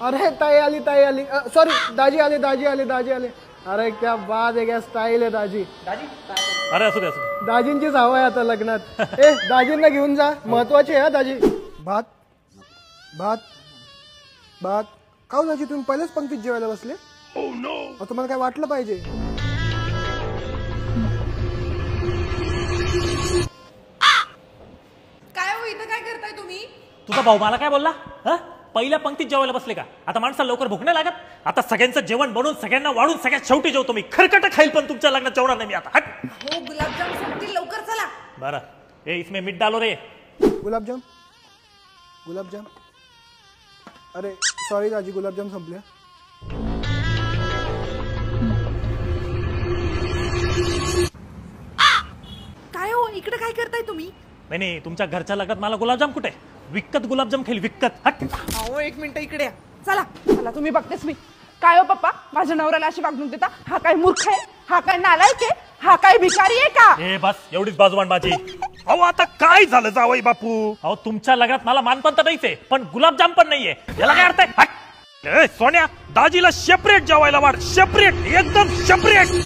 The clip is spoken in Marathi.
अरे ताई आली सॉरी दाजी आले अरे क्या बात आहे, क्या स्टाईल आहे दाजी. अरे असू दे दाजींचीच हवा आहे आता लग्नात. दाजींना घेऊन जा, महत्वाचे आहे दाजी. भात भात भात खाऊ दाजी, तुम्ही पहिलेच पंक्तीत जेवायला बसले. तुम्हाला काय वाटलं पाहिजे. काय हो, इथं काय करताय तुम्ही? तुझा भाऊ मला काय बोलला? पहिल्या पंक्तीत जेवायला बसले का? आता माणसाला लवकर भूक नाही लागत? आता सगळ्यांचं जेवण बनवून सगळ्यांना वाढून सगळ्यात शेवटी जेवतो मी. खरकट खाईल पण तुमच्या लग्नात जेवणार नाही मी आता. हट. हो, गुलाबजाम संपतील, लवकर चला. बरं, इसमें मीठ डालो रे. गुलाबजाम अरे सॉरी दाजी, गुलाबजाम संपले. काय हो, इकडे काय करताय तुम्ही? नाही, तुमच्या घरच्या लग्नात मला गुलाबजाम कुठे? विकत गुलाबजाम खाईल, विकत. हट. अहो, एक मिनिट इकडे या. चला तुम्ही बघतेस मी. काय हो पप्पा, माझ्या नवऱ्याला अशी वागणूक देता? हा काय मूर्ख आहे? हा काय नालायक आहे? हा काय भिकारी आहे का? बस एवढीच बाजूवान माझी. अहो आता काय झालं जावई बापू? अहो तुमच्या लग्नात मला मानपण तर नाहीच आहे, पण गुलाबजाम पण नाहीये. याला काय अर्थ आहे? सोन्या, दाजीला सेपरेट जेवायला वाढ. सेपरेट, एकदम सेपरेट.